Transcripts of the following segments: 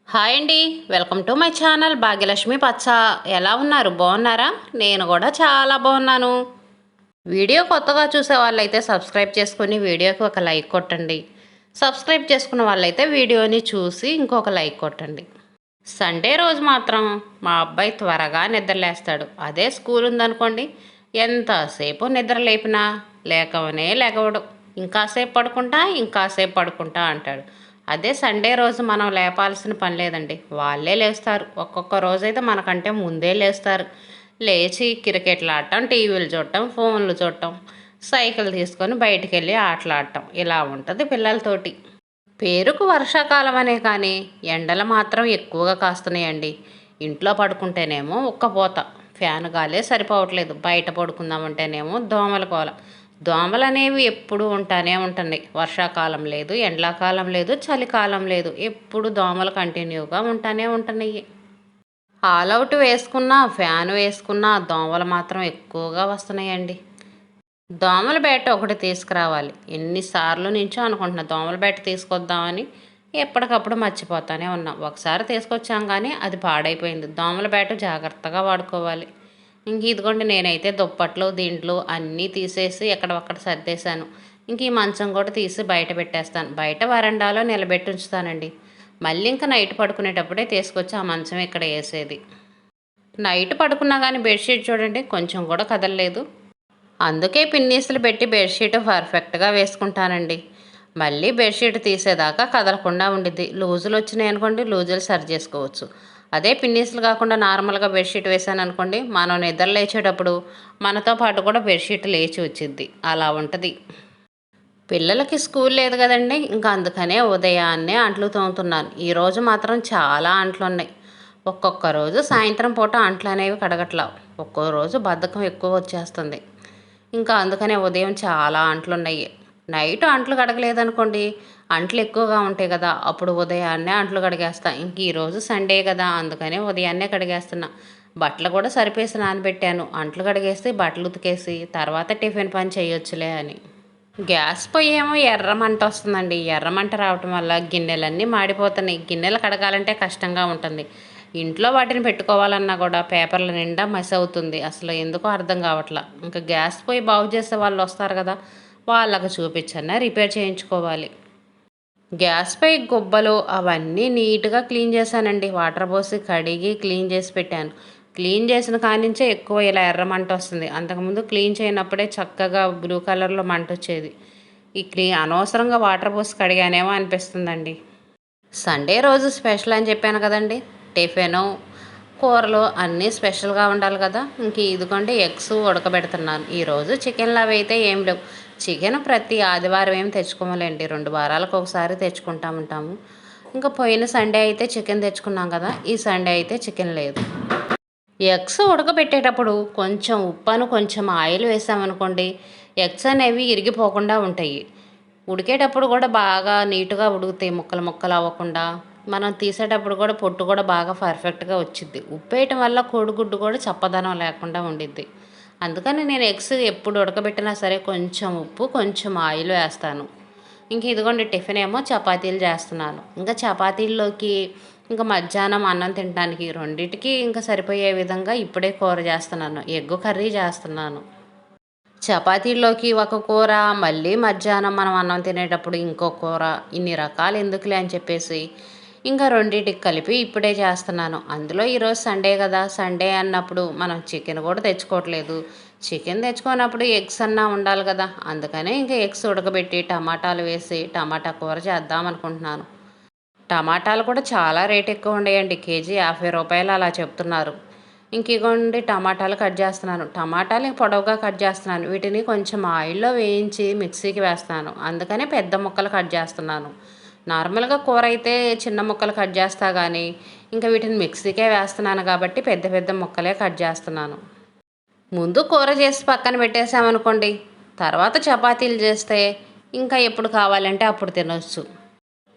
Hi అండి. Welcome to my channel Bhagyalakshmi పచ్చ. ఎలా ఉన్నారు? బాగున్నారా? నేను కూడా చాలా బాగున్నాను. వీడియో కొత్తగా చూసే వాళ్ళైతే సబ్స్క్రైబ్ చేసుకుని వీడియోకి ఒక లైక్ కొట్టండి. సబ్స్క్రైబ్ చేసుకున్న వాళ్ళైతే వీడియోని చూసి ఇంకొక లైక్ కొట్టండి. సండే రోజు మాత్రం మా అబ్బాయి త్వరగా నిద్రలేస్తాడు. అదే స్కూల్ ఉందనుకోండి, ఎంతసేపు నిద్ర లేపినా లేకవనే లేకవడు. ఇంకాసేపు పడుకుంటా ఇంకాసేపు పడుకుంటా అంటాడు. అదే సండే రోజు మనం లేపాల్సిన పని లేదండి, వాళ్ళే లేస్తారు. ఒక్కొక్క రోజైతే మనకంటే ముందే లేస్తారు. లేచి క్రికెట్లు ఆడటం, టీవీలు చూడటం, ఫోన్లు చూడటం, సైకిల్ తీసుకొని బయటికి వెళ్ళి ఆటలాడటం, ఇలా ఉంటుంది పిల్లలతోటి. పేరుకు వర్షాకాలం అనే కానీ ఎండలు మాత్రం ఎక్కువగా కాస్తున్నాయండి. ఇంట్లో పడుకుంటేనేమో ఉక్కపోత, ఫ్యాన్ గాలే సరిపోవట్లేదు. బయట పడుకుందామంటేనేమో దోమల కోల. దోమలు అనేవి ఎప్పుడు ఉంటానే ఉంటుంది. వర్షాకాలం లేదు, ఎండాకాలం లేదు, చలికాలం లేదు, ఎప్పుడు దోమలు కంటిన్యూగా ఉంటానే ఉంటున్నాయి. ఆల్అవుట్ వేసుకున్నా ఫ్యాన్ వేసుకున్నా దోమలు మాత్రం ఎక్కువగా వస్తున్నాయండి. దోమల బ్యాట్ ఒకటి తీసుకురావాలి. ఎన్నిసార్లు నుంచో అనుకుంటున్నా దోమల బ్యాట్ తీసుకొద్దామని, ఎప్పటికప్పుడు మర్చిపోతానే ఉన్నాం. ఒకసారి తీసుకొచ్చాం కానీ అది పాడైపోయింది. దోమల బ్యాట్ జాగ్రత్తగా వాడుకోవాలి. ఇంక ఇదిగోండి, నేనైతే దుప్పట్లు దీంట్లో అన్నీ తీసేసి ఎక్కడొక్కడ సర్దేశాను. ఇంక ఈ మంచం కూడా తీసి బయట పెట్టేస్తాను. బయట వరండాలో నిలబెట్టి ఉంచుతానండి. మళ్ళీ ఇంకా నైట్ పడుకునేటప్పుడే తీసుకొచ్చి ఆ మంచం ఇక్కడ వేసేది. నైట్ పడుకున్నా కానీ బెడ్షీట్ చూడండి కొంచెం కూడా కదలలేదు. అందుకే పిన్నీసులు పెట్టి బెడ్షీట్ పర్ఫెక్ట్గా వేసుకుంటానండి. మళ్ళీ బెడ్షీట్ తీసేదాకా కదలకుండా ఉండిద్ది. లూజులు వచ్చినాయి అనుకోండి, లూజులు సరి చేసుకోవచ్చు. అదే పిన్నీసులు కాకుండా నార్మల్గా బెడ్షీట్ వేసాను అనుకోండి, మనం నిద్ర లేచేటప్పుడు మనతో పాటు కూడా బెడ్షీట్ లేచి వచ్చిద్ది. అలా ఉంటుంది. పిల్లలకి స్కూల్ లేదు కదండి, ఇంకా అందుకనే ఉదయాన్నే అంట్లు తోముతున్నాను. ఈరోజు మాత్రం చాలా అంట్లు ఉన్నాయి. ఒక్కొక్క రోజు సాయంత్రం పూట అంట్లు అనేవి కడగట్లా. ఒక్కో రోజు బద్ధకం ఎక్కువ వచ్చేస్తుంది. ఇంకా అందుకనే ఉదయం చాలా అంట్లు ఉన్నాయి. నైట్ అంట్లు కడగలేదనుకోండి, అంట్లు ఎక్కువగా ఉంటాయి కదా, అప్పుడు ఉదయాన్నే అంట్లు కడిగేస్తా. ఇంక ఈరోజు సండే కదా, అందుకనే ఉదయాన్నే కడిగేస్తున్నా. బట్టలు కూడా సరిపేసి నానబెట్టాను. అంట్లు కడిగేసి బట్టలు ఉతికేసి తర్వాత టిఫిన్ పని చేయొచ్చులే అని. గ్యాస్ పొయ్యి ఏమో ఎర్రమంట వస్తుందండి. ఎర్రమంట రావటం వల్ల గిన్నెలన్నీ మాడిపోతున్నాయి. గిన్నెలు కడగాలంటే కష్టంగా ఉంటుంది. ఇంట్లో వాటిని పెట్టుకోవాలన్నా కూడా పేపర్ల నిండా మసి అవుతుంది. అసలు ఎందుకో అర్థం కావట్లా. ఇంకా గ్యాస్ పొయ్యి బాగు చేసే వాళ్ళు వస్తారు కదా, వాళ్ళకు చూపించన్నా రిపేర్ చేయించుకోవాలి. గ్యాస్ పై గుబ్బలు అవన్నీ నీట్గా క్లీన్ చేశానండి. వాటర్ పోసి కడిగి క్లీన్ చేసి పెట్టాను. క్లీన్ చేసిన కానించే ఎక్కువ ఇలా ఎర్రమంట వస్తుంది. అంతకుముందు క్లీన్ చేయనప్పుడే చక్కగా బ్లూ కలర్లో మంట వచ్చేది. ఈ అనవసరంగా వాటర్ పోసి కడిగానేమో అనిపిస్తుందండి. సండే రోజు స్పెషల్ అని చెప్పాను కదండి, టిఫిను కూరలు అన్నీ స్పెషల్గా ఉండాలి కదా. ఇంక ఇదిగోండి ఎగ్స్ ఉడకబెడుతున్నాను. ఈరోజు చికెన్లు అవి అయితే ఏం లేవు. చికెన్ ప్రతి ఆదివారం ఏం తెచ్చుకోమలేండి, 2 వారాలకు ఒకసారి తెచ్చుకుంటా ఉంటాము. ఇంకా పోయిన సండే అయితే చికెన్ తెచ్చుకున్నాం కదా, ఈ సండే అయితే చికెన్ లేదు. ఎగ్స్ ఉడకబెట్టేటప్పుడు కొంచెం ఉప్పును కొంచెం ఆయిల్ వేసామనుకోండి, ఎగ్స్ అనేవి ఇరిగిపోకుండా ఉంటాయి. ఉడికేటప్పుడు కూడా బాగా నీట్గా ఉడుకుతాయి, ముక్కలు ముక్కలు అవ్వకుండా. మనం తీసేటప్పుడు కూడా పొట్టు కూడా బాగా పర్ఫెక్ట్గా వచ్చిద్ది. ఉప్పు వేయటం వల్ల కోడిగుడ్డు కూడా చప్పదనం లేకుండా ఉండిద్ది. అందుకని నేను ఎగ్స్ ఎప్పుడు ఉడకబెట్టినా సరే కొంచెం ఉప్పు కొంచెం ఆయిల్ వేస్తాను. ఇంక ఇదిగోండి టిఫిన్ ఏమో చపాతీలు చేస్తున్నాను. ఇంకా చపాతీల్లోకి ఇంకా మధ్యాహ్నం అన్నం తినడానికి రెండింటికి ఇంకా సరిపోయే విధంగా ఇప్పుడే కూర చేస్తున్నాను. ఎగ్ కర్రీ చేస్తున్నాను. చపాతీల్లోకి ఒక కూర, మళ్ళీ మధ్యాహ్నం మనం అన్నం తినేటప్పుడు ఇంకో కూర, ఇన్ని రకాలు ఎందుకులే అని చెప్పేసి ఇంకా రెండింటికి కలిపి ఇప్పుడే చేస్తున్నాను. అందులో ఈరోజు సండే కదా, సండే అన్నప్పుడు మనం చికెన్ కూడా తెచ్చుకోవట్లేదు. చికెన్ తెచ్చుకున్నప్పుడు ఎగ్స్ అన్నా ఉండాలి కదా, అందుకనే ఇంకా ఎగ్స్ ఉడకబెట్టి టమాటాలు వేసి టమాటా కూర చేద్దాం అనుకుంటున్నాను. టమాటాలు కూడా చాలా రేట్ ఎక్కువ ఉండేయండి. కేజీ 50 రూపాయలు అలా చెప్తున్నారు. ఇంక ఇగోండి టమాటాలు కట్ చేస్తున్నాను. టమాటాలు పొడవుగా కట్ చేస్తున్నాను. వీటిని కొంచెం ఆయిల్లో వేయించి మిక్సీకి వేస్తాను. అందుకనే పెద్ద ముక్కలు కట్ చేస్తున్నాను. నార్మల్గా కూర అయితే చిన్న ముక్కలు కట్ చేస్తా కానీ ఇంకా వీటిని మిక్సీకే వేస్తున్నాను కాబట్టి పెద్ద పెద్ద ముక్కలే కట్ చేస్తున్నాను. ముందు కూర చేసి పక్కన పెట్టేసామనుకోండి, తర్వాత చపాతీలు చేస్తే ఇంకా ఎప్పుడు కావాలంటే అప్పుడు తినొచ్చు.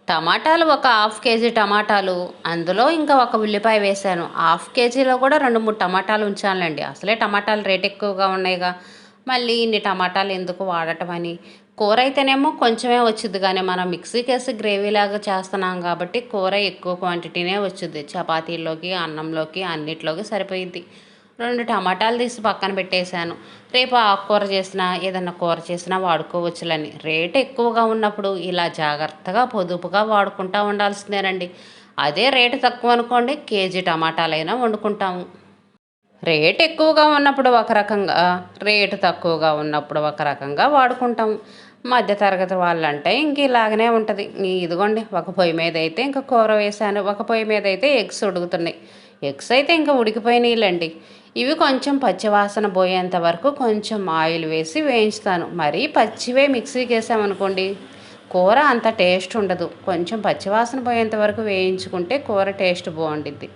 టమాటాలు ఒక హాఫ్ కేజీ టమాటాలు, అందులో ఇంకా ఒక ఉల్లిపాయ వేసాను. హాఫ్ కేజీలో కూడా 2-3 టమాటాలు ఉంచాలండి. అసలే టమాటాలు రేట్ ఎక్కువగా ఉన్నాయిగా, మళ్ళీ ఇన్ని టమాటాలు ఎందుకు వాడటం అని కూర అయితేనేమో కొంచెమే వచ్చిద్ది కానీ మనం మిక్సీకేసి గ్రేవీలాగా చేస్తున్నాం కాబట్టి కూర ఎక్కువ క్వాంటిటీనే వచ్చిద్ది. చపాతీల్లోకి, అన్నంలోకి అన్నిట్లోకి సరిపోయిద్ది. 2 టమాటాలు తీసి పక్కన పెట్టేశాను. రేపు ఆకుకూర చేసినా, ఏదన్నా కూర చేసినా వాడుకోవచ్చులని. రేటు ఎక్కువగా ఉన్నప్పుడు ఇలా జాగ్రత్తగా, పొదుపుగా వాడుకుంటా ఉండాల్సిందేనండి. అదే రేటు తక్కువ అనుకోండి, కేజీ టమాటాలైనా వండుకుంటాము. రేట్ ఎక్కువగా ఉన్నప్పుడు ఒక రకంగా, రేటు తక్కువగా ఉన్నప్పుడు ఒక రకంగా వాడుకుంటాం. మధ్య తరగతి వాళ్ళంటే ఇంక ఇలాగనే ఉంటది. ఇదిగోండి ఒక పొయ్యి మీదయితే ఇంక కూర వేశాను. ఒక పొయ్యి మీదయితే ఎగ్స్ ఉడుకుతున్నాయి. ఎగ్స్ అయితే ఇంక ఉడికిపోయినాయిలెండి. ఇవి కొంచెం పచ్చి వాసన పోయేంత వరకు కొంచెం ఆయిల్ వేసి వేయించుతాను. మరీ పచ్చివే మిక్సీకేసామనుకోండి కూర అంత టేస్ట్ ఉండదు. కొంచెం పచ్చి వాసన పోయేంత వరకు వేయించుకుంటే కూర టేస్ట్ బావుండిద్ది.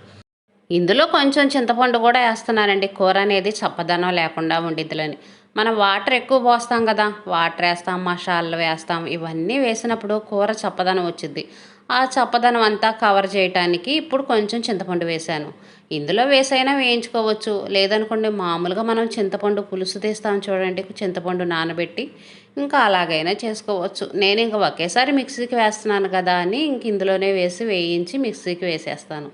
ఇందులో కొంచెం చింతపండు కూడా వేస్తున్నానండి. కూర అనేది చప్పదనం లేకుండా ఉండిద్దిలని. మనం వాటర్ ఎక్కువ పోస్తాం కదా! వాటర్ వేస్తాం, మసాలాలు వేస్తాం. ఇవన్నీ వేసినప్పుడు కూర చప్పదనం వచ్చిద్ది. ఆ చప్పదనం అంతా కవర్ చేయటానికి ఇప్పుడు కొంచెం చింతపండు వేశాను. ఇందులో వేసైనా వేయించుకోవచ్చు. లేదనుకోండి మామూలుగా మనం చింతపండు పులుసు తీస్తాం చూడండి. చింతపండు నానబెట్టి ఇంకా అలాగైనా చేసుకోవచ్చు. నేను ఇంక ఒకేసారి మిక్సీకి వేస్తున్నాను కదా అని ఇంక ఇందులోనే వేసి వేయించి మిక్సీకి వేసేస్తాను.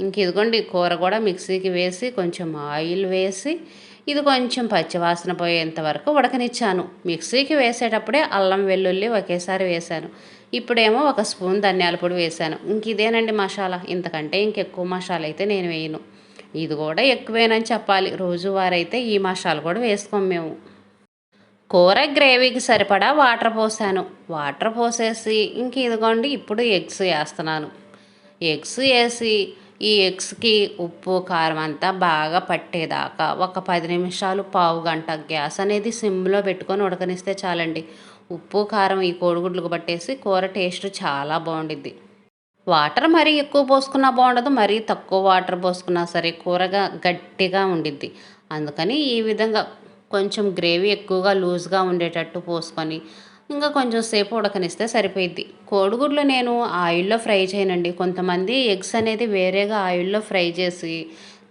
ఇంక ఇదిగోండి కూర కూడా మిక్సీకి వేసి కొంచెం ఆయిల్ వేసి ఇది కొంచెం పచ్చివాసన పోయేంత వరకు ఉడకనిచ్చాను. మిక్సీకి వేసేటప్పుడే అల్లం వెల్లుల్లి ఒకేసారి వేశాను. ఇప్పుడేమో 1 స్పూన్ ధనియాల పొడి వేశాను. ఇంక ఇదేనండి మసాలా. ఇంతకంటే ఇంకెక్కువ మసాలా అయితే నేను వేయను. ఇది కూడా ఎక్కువేనని చెప్పాలి. రోజువారైతే ఈ మసాలా కూడా వేసుకోం మేము. కూర గ్రేవీకి సరిపడా వాటర్ పోసాను. వాటర్ పోసేసి ఇంక ఇదిగోండి ఇప్పుడు ఎగ్స్ వేస్తున్నాను. ఎగ్స్ వేసి ఈ ఎగ్స్కి ఉప్పు కారం అంతా బాగా పట్టేదాకా ఒక 10 నిమిషాలు, పావు గంట గ్యాస్ అనేది సిమ్లో పెట్టుకొని ఉడకనిస్తే చాలండి. ఉప్పు కారం ఈ కోడిగుడ్లకు పట్టేసి కూర టేస్ట్ చాలా బాగుండిద్ది. వాటర్ మరీ ఎక్కువ పోసుకున్నా బాగుండదు, మరీ తక్కువ వాటర్ పోసుకున్నా సరే కూరగా గట్టిగా ఉండిద్ది. అందుకని ఈ విధంగా కొంచెం గ్రేవీ ఎక్కువగా లూజ్గా ఉండేటట్టు పోసుకొని ఇంకా కొంచెం సేపు ఉడకనిస్తే సరిపోయిద్ది. కోడిగుడ్లు నేను ఆయిల్లో ఫ్రై చేయనండి. కొంతమంది ఎగ్స్ అనేది వేరేగా ఆయిల్లో ఫ్రై చేసి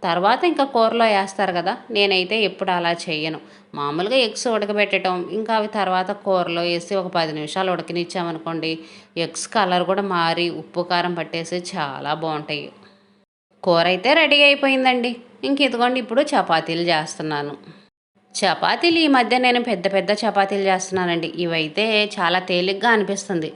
తర్వాత ఇంకా కూరలో వేస్తారు కదా! నేనైతే ఎప్పుడు అలా చేయను. మామూలుగా ఎగ్స్ ఉడకబెట్టడం, ఇంకా అవి తర్వాత కూరలో వేసి ఒక 10 నిమిషాలు ఉడకనిచ్చామనుకోండి, ఎగ్స్ కలర్ కూడా మారి ఉప్పు కారం పట్టేసి చాలా బాగుంటాయి. కూర అయితే రెడీ అయిపోయిందండి. ఇంక ఇదిగోండి ఇప్పుడు చపాతీలు చేస్తున్నాను. చపాతీలు ఈ మధ్య నేను పెద్ద పెద్ద చపాతీలు చేస్తున్నానండి. ఇవైతే చాలా తేలిగ్గా అనిపిస్తుంది.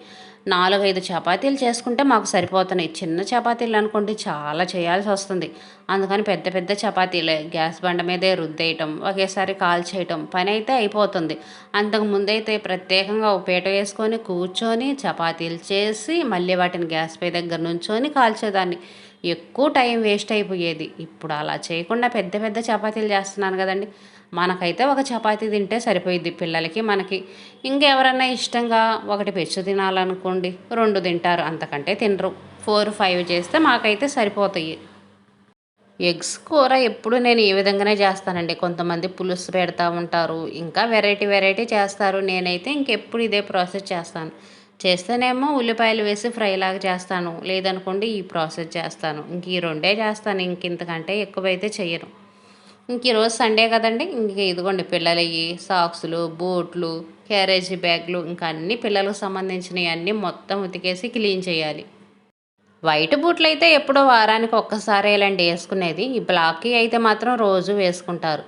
4, 5 చపాతీలు చేసుకుంటే మాకు సరిపోతున్నాయి. చిన్న చపాతీలు అనుకోండి చాలా చేయాల్సి వస్తుంది. అందుకని పెద్ద పెద్ద చపాతీలే గ్యాస్ బండ మీదే రుద్దేయటం, ఒకేసారి కాల్చేయటం పని అయితే అయిపోతుంది. అంతకు ముందైతే ప్రత్యేకంగా ఒక పీట వేసుకొని కూర్చొని చపాతీలు చేసి మళ్ళీ వాటిని గ్యాస్ పై దగ్గర నుంచొని కాల్చేదాన్ని. ఎక్కువ టైం వేస్ట్ అయిపోయేది. ఇప్పుడు అలా చేయకుండా పెద్ద పెద్ద చపాతీలు చేస్తున్నాను కదండి. మనకైతే ఒక చపాతీ తింటే సరిపోయిద్ది పిల్లలకి, మనకి. ఇంకెవరన్నా ఇష్టంగా ఒకటి పెచ్చు తినాలనుకోండి 2 తింటారు, అంతకంటే తినరు. 4, 5 చేస్తే మాకైతే సరిపోతాయి. ఎగ్స్ కూర ఎప్పుడు నేను ఈ విధంగానే చేస్తానండి. కొంతమంది పులుసు పెడతా ఉంటారు, ఇంకా వెరైటీ వెరైటీ చేస్తారు. నేనైతే ఇంకెప్పుడు ఇదే ప్రాసెస్ చేస్తాను. చేస్తేనేమో ఉల్లిపాయలు వేసి ఫ్రైలాగా చేస్తాను, లేదనుకోండి ఈ ప్రాసెస్ చేస్తాను. ఇంక ఈ రెండే చేస్తాను, ఇంక ఇంతకంటే ఎక్కువైతే చెయ్యను. ఇంక ఈరోజు సండే కదండి. ఇంక ఇదిగోండి పిల్లలవి సాక్సులు, బూట్లు, క్యారేజీ బ్యాగులు ఇంకా అన్ని పిల్లలకు సంబంధించినవి అన్నీ మొత్తం ఉతికేసి క్లీన్ చేయాలి. వైట్ బూట్లు అయితే ఎప్పుడో వారానికి ఒక్కసారేలండి వేసుకునేది. ఈ బ్లాక్కి అయితే మాత్రం రోజు వేసుకుంటారు.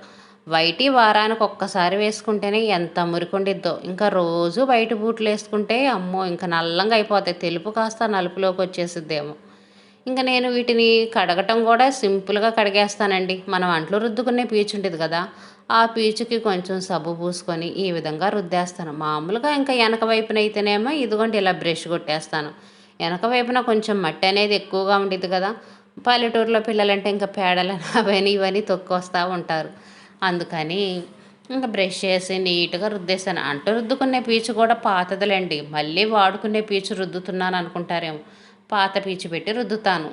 వైట్ వారానికి ఒక్కసారి వేసుకుంటేనే ఎంత మురికుండిద్దో. ఇంకా రోజు వైట్ బూట్లు వేసుకుంటే అమ్మో ఇంకా నల్లంగా అయిపోతాయి. తెలుపు కాస్త నలుపులోకి వచ్చేసిద్దేమో. ఇంకా నేను వీటిని కడగటం కూడా సింపుల్గా కడిగేస్తానండి. మనం అంట్లు రుద్దుకునే పీచు ఉంటుంది కదా! ఆ పీచుకి కొంచెం సబ్బు పూసుకొని ఈ విధంగా రుద్దేస్తాను. మామూలుగా ఇంకా వెనక వైపున అయితేనేమో ఇదిగోండి ఇలా బ్రష్ కొట్టేస్తాను. వెనక వైపున కొంచెం మట్టి అనేది ఎక్కువగా ఉండిద్ది కదా! పల్లెటూరులో పిల్లలంటే ఇంకా పేడలని అవని ఇవని తొక్కొస్తూ ఉంటారు. అందుకని ఇంకా బ్రష్ చేసి నీట్గా రుద్దేశాను. అంటు రుద్దుకునే పీచు కూడా పాతదిలేండి. మళ్ళీ వాడుకునే పీచు రుద్దుతున్నాను అనుకుంటారేమో. పాత పీచు పెట్టి రుద్దుతాను.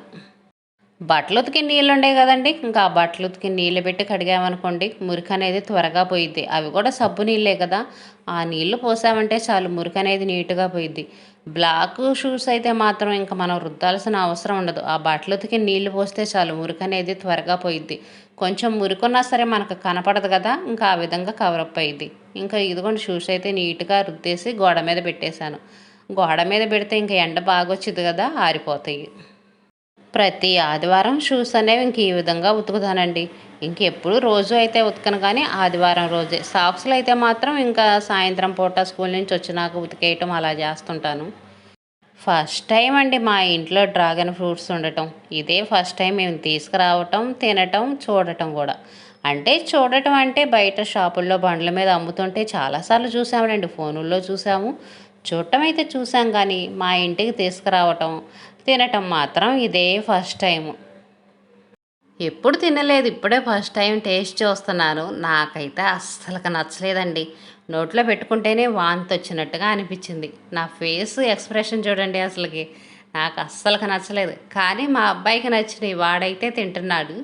బట్టలు ఉతికి నీళ్ళు ఉండే కదండి, ఇంకా ఆ బట్టలు ఉతికి నీళ్ళు పెట్టి కడిగామనుకోండి మురికి అనేది త్వరగా పోయిద్ది. అవి కూడా సబ్బు నీళ్ళే కదా, ఆ నీళ్లు పోసామంటే చాలు మురికి అనేది నీట్గా పోయిద్ది. బ్లాక్ షూస్ అయితే మాత్రం ఇంకా మనం రుద్దాల్సిన అవసరం ఉండదు. ఆ బట్టలు ఉతికి నీళ్లు పోస్తే చాలు మురికి అనేది త్వరగా పోయిద్ది. కొంచెం మురికున్నా సరే మనకు కనపడదు కదా, ఇంకా ఆ విధంగా కవరప్ అయ్యిద్ది. ఇంకా ఇదిగోండి షూస్ అయితే నీట్గా రుద్దేసి గోడ మీద పెట్టేశాను. గోడ మీద పెడితే ఇంకా ఎండ బాగా వచ్చింది కదా, ఆరిపోతాయి. ప్రతి ఆదివారం షూస్ అనేవి ఇంక ఈ విధంగా ఉతుకుతానండి. ఇంకెప్పుడు రోజు అయితే ఉతకను, కానీ ఆదివారం రోజే. సాక్స్లు అయితే మాత్రం ఇంకా సాయంత్రం పూట స్కూల్ నుంచి వచ్చినాక ఉతికేయటం అలా చేస్తుంటాను. ఫస్ట్ టైం అండి మా ఇంట్లో డ్రాగన్ ఫ్రూట్స్ ఉండటం. ఇదే ఫస్ట్ టైం మేము తీసుకురావటం, తినటం, చూడటం కూడా. అంటే చూడటం అంటే బయట షాపుల్లో బండ్ల మీద అమ్ముతుంటే చాలాసార్లు చూసామండి, ఫోనుల్లో చూసాము. చూడటం అయితే చూసాం, కానీ మా ఇంటికి తీసుకురావటం, తినటం మాత్రం ఇదే ఫస్ట్ టైము. ఎప్పుడు తినలేదు, ఇప్పుడే ఫస్ట్ టైం టేస్ట్ చూస్తున్నాను. నాకైతే అస్సలుగా నచ్చలేదండి. నోట్లో పెట్టుకుంటేనే వాంతి వచ్చినట్టుగా అనిపించింది. నా ఫేస్ ఎక్స్ప్రెషన్ చూడండి అసలుకి. నాకు అస్సలుగా నచ్చలేదు, కానీ మా అబ్బాయికి నచ్చినాయి, వాడైతే తింటున్నాడు.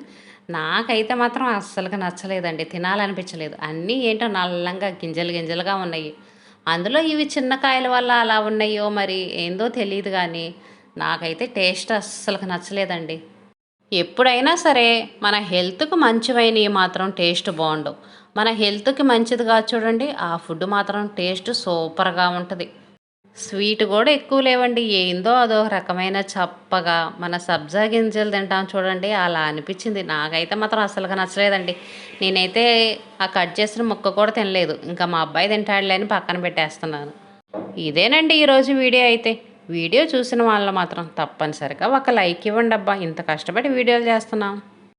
నాకైతే మాత్రం అస్సలుగా నచ్చలేదండి, తినాలనిపించలేదు. అన్నీ ఏంటో నల్లంగా గింజలు గింజలుగా ఉన్నాయి. అందులో ఇవి చిన్న కాయల వల్ల అలా ఉన్నాయో మరి ఏందో తెలియదు, కానీ నాకైతే టేస్ట్ అస్సలుగా నచ్చలేదండి. ఎప్పుడైనా సరే మన హెల్త్‌కు మంచివైనయి మాత్రం టేస్ట్ బావుండవు. మన హెల్త్‌కి మంచిది కాదు చూడండి, ఆ ఫుడ్ మాత్రం టేస్ట్ సూపర్‌గా ఉంటది. స్వీట్ గూడా ఎక్కువ లేవండి. ఏందో అదో రకమైన చప్పగా మన సబ్జా గింజలు తింటాం చూడండి, అలా అనిపిచ్చింది. నాకైతే మాత్రం అస్సలుగా నచ్చలేదండి. నేనైతే ఆ కట్ చేసిన ముక్క కూడా తినలేదు. ఇంకా మా అబ్బాయి తింటాడులే అని పక్కన పెట్టేస్తున్నాను. ఇదేనండి ఈరోజు వీడియో అయితే. వీడియో చూసిన వాళ్ళు మాత్రం తప్పనిసరిగా ఒక లైక్ ఇవ్వండబ్బా! ఇంత కష్టపడి వీడియోలు చేస్తున్నాం.